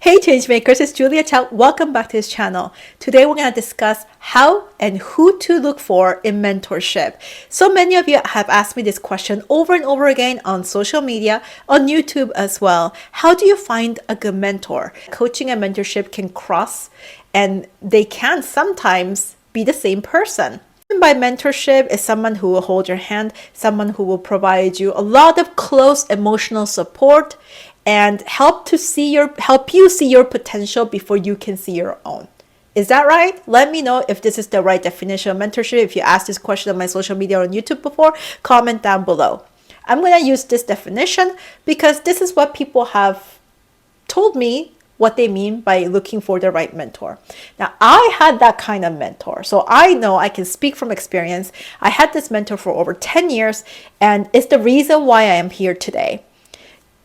Hey Changemakers, it's Julia Chow. Welcome back to this channel. Today we're going to discuss how and who to look for in mentorship. So many of you have asked me this question over and over again on social media, on YouTube as well. How do you find a good mentor? Coaching and mentorship can cross and they can sometimes be the same person. By mentorship is someone who will hold your hand, someone who will provide you a lot of close emotional support and help you see your potential before you can see your own. Is that right? Let me know if this is the right definition of mentorship. If you asked this question on my social media or on YouTube before, comment down below. I'm going to use this definition because this is what people have told me what they mean by looking for the right mentor. Now, I had that kind of mentor, so I know I can speak from experience. I had this mentor for over 10 years, and it's the reason why I am here today.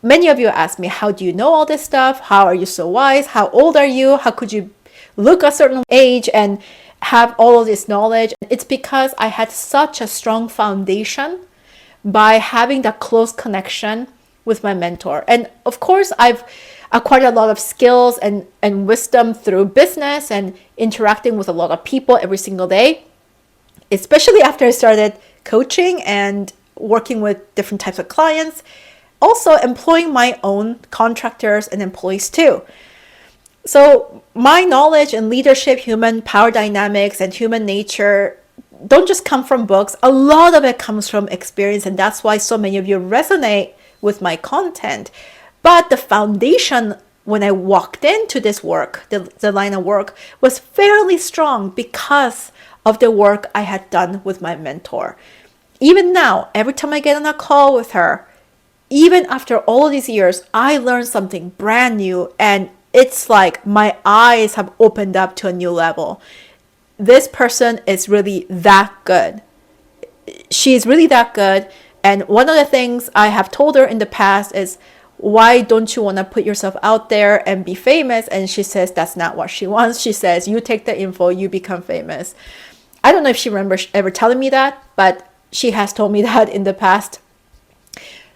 Many of you ask me, how do you know all this stuff? How are you so wise? How old are you? How could you look a certain age and have all of this knowledge? It's because I had such a strong foundation by having that close connection with my mentor. And of course, I've acquired a lot of skills and wisdom through business and interacting with a lot of people every single day, especially after I started coaching and working with different types of clients. Also employing my own contractors and employees too. So my knowledge in leadership, human power dynamics, and human nature don't just come from books. A lot of it comes from experience, and that's why so many of you resonate with my content. But the foundation when I walked into this work, the line of work, was fairly strong because of the work I had done with my mentor. Even now, every time I get on a call with her, even after all these years, I learned something brand new, and it's like my eyes have opened up to a new level. This person is really that good. She's really that good. And one of the things I have told her in the past is, why don't you want to put yourself out there and be famous? And she says that's not what she wants. She says, you take the info, you become famous. I don't know if she remembers ever telling me that, but she has told me that in the past.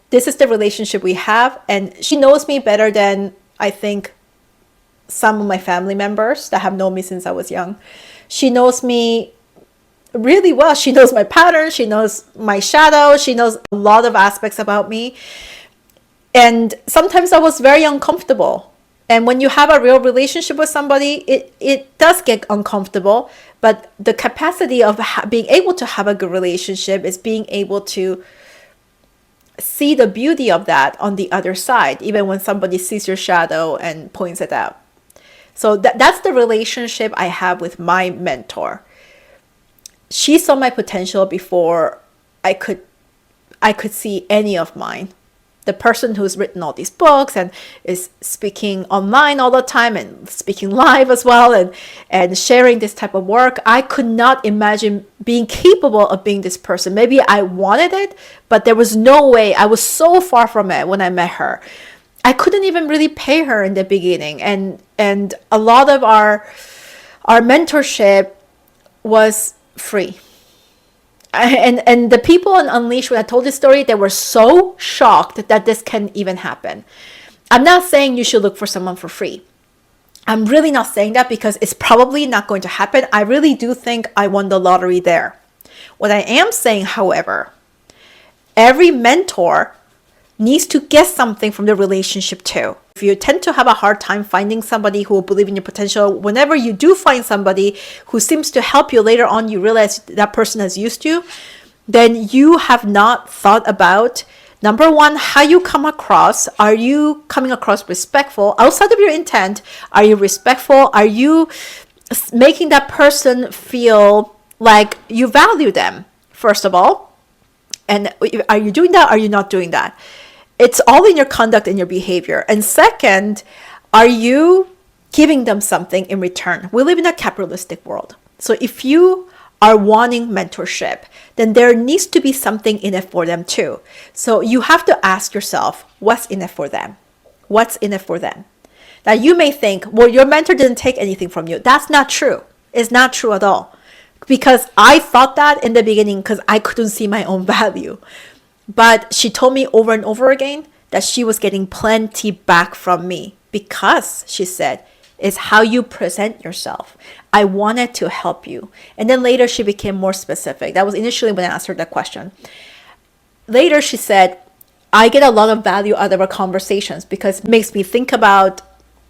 This is the relationship we have, and she knows me better than I think some of my family members that have known me since I was young. She knows me really well. She knows my patterns. She knows my shadow. She knows a lot of aspects about me. And sometimes I was very uncomfortable. And when you have a real relationship with somebody, it does get uncomfortable. But the capacity of being able to have a good relationship is being able to see the beauty of that on the other side, even when somebody sees your shadow and points it out. So that's the relationship I have with my mentor. She saw my potential before I could see any of mine. The person who's written all these books and is speaking online all the time and speaking live as well and sharing this type of work, I could not imagine being capable of being this person. Maybe I wanted it, but there was no way. I was so far from it when I met her. I couldn't even really pay her in the beginning. And a lot of our mentorship was free. And the people on Unleashed, when I told this story, they were so shocked that this can even happen. I'm not saying you should look for someone for free. I'm really not saying that because it's probably not going to happen. I really do think I won the lottery there. What I am saying, however, every mentor needs to get something from the relationship too. If you tend to have a hard time finding somebody who will believe in your potential, whenever you do find somebody who seems to help you later on, you realize that person has used you, then you have not thought about, number one, how you come across. Are you coming across respectful? Outside of your intent, are you respectful? Are you making that person feel like you value them, first of all? And are you doing that? Are you not doing that? It's all in your conduct and your behavior. And second, are you giving them something in return? We live in a capitalistic world. So if you are wanting mentorship, then there needs to be something in it for them too. So you have to ask yourself, what's in it for them? What's in it for them? Now you may think, well, your mentor didn't take anything from you. That's not true. It's not true at all. Because I thought that in the beginning because I couldn't see my own value. But she told me over and over again that she was getting plenty back from me Because, she said, is how you present yourself. I wanted to help you. And then later she became more specific. That was initially when I asked her that question. Later she said, I get a lot of value out of our conversations because it makes me think about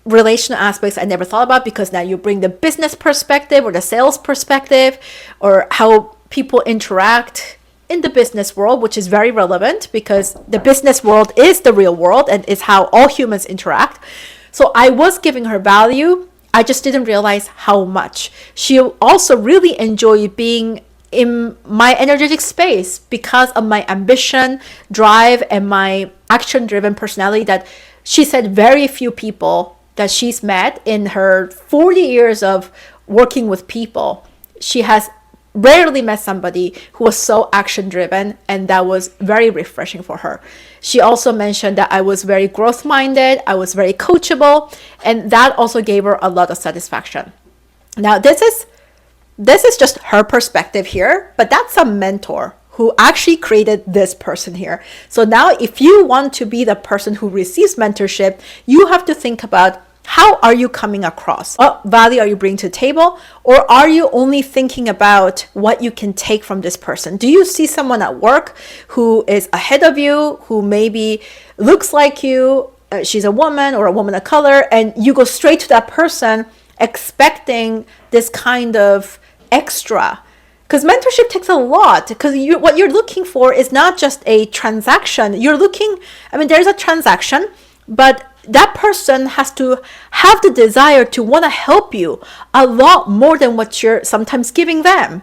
relational aspects I never thought about, because now you bring the business perspective or the sales perspective or how people interact in the business world, which is very relevant because the business world is the real world and is how all humans interact. So I was giving her value. I just didn't realize how much. She also really enjoyed being in my energetic space because of my ambition, drive, and my action-driven personality that she said very few people that she's met in her 40 years of working with people. She has rarely met somebody who was so action driven, and that was very refreshing for her. She also mentioned that I was very growth minded, I was very coachable, and that also gave her a lot of satisfaction. Now this is just her perspective here, but that's a mentor who actually created this person here. So now if you want to be the person who receives mentorship, you have to think about, how are you coming across? What value are you bringing to the table? Or are you only thinking about what you can take from this person? Do you see someone at work who is ahead of you, who maybe looks like you, she's a woman or a woman of color, and you go straight to that person expecting this kind of extra? Because mentorship takes a lot, because what you're looking for is not just a transaction. There's a transaction, but that person has to have the desire to want to help you a lot more than what you're sometimes giving them.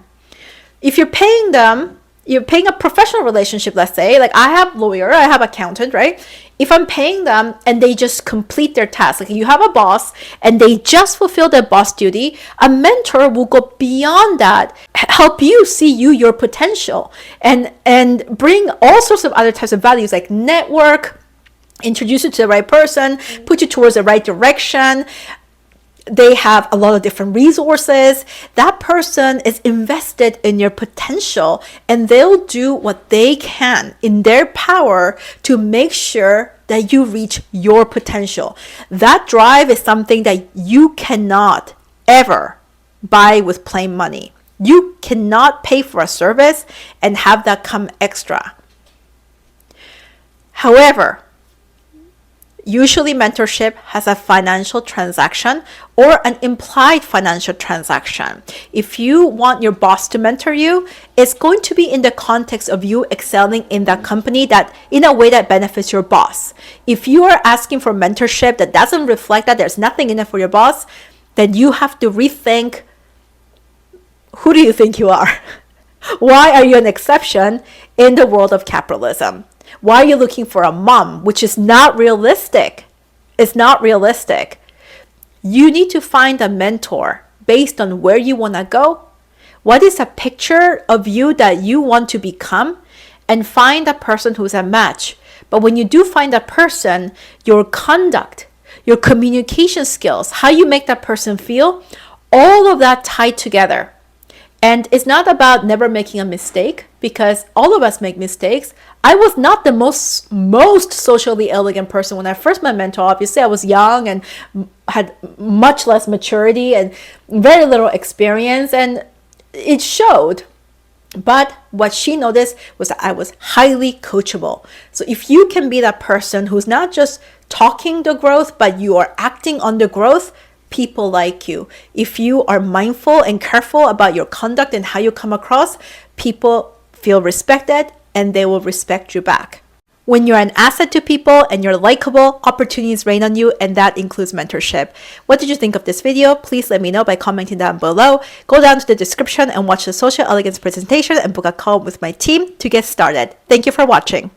If you're paying them, you're paying a professional relationship, let's say, like I have lawyer, I have accountant, right? If I'm paying them and they just complete their task, like you have a boss and they just fulfill their boss duty, a mentor will go beyond that, help you see your potential, and bring all sorts of other types of values like network, introduce you to the right person, put you towards the right direction. They have a lot of different resources. That person is invested in your potential, and they'll do what they can in their power to make sure that you reach your potential. That drive is something that you cannot ever buy with plain money. You cannot pay for a service and have that come extra. However, usually mentorship has a financial transaction or an implied financial transaction. If you want your boss to mentor you, it's going to be in the context of you excelling in that company that in a way that benefits your boss. If you are asking for mentorship that doesn't reflect that, there's nothing in it for your boss, then you have to rethink, who do you think you are? Why are you an exception in the world of capitalism? Why are you looking for a mom, which is not realistic? It's not realistic. You need to find a mentor based on where you want to go. What is a picture of you that you want to become? And find a person who's a match. But when you do find a person, your conduct, your communication skills, how you make that person feel, all of that tied together. And it's not about never making a mistake, because all of us make mistakes. I was not the most socially elegant person when I first met mentor. Obviously, I was young and had much less maturity and very little experience, and it showed. But what she noticed was that I was highly coachable. So if you can be that person who's not just talking the growth, but you are acting on the growth, people like you. If you are mindful and careful about your conduct and how you come across, people feel respected and they will respect you back. When you're an asset to people and you're likable, opportunities rain on you, and that includes mentorship. What did you think of this video? Please let me know by commenting down below. Go down to the description and watch the Social Elegance presentation and book a call with my team to get started. Thank you for watching.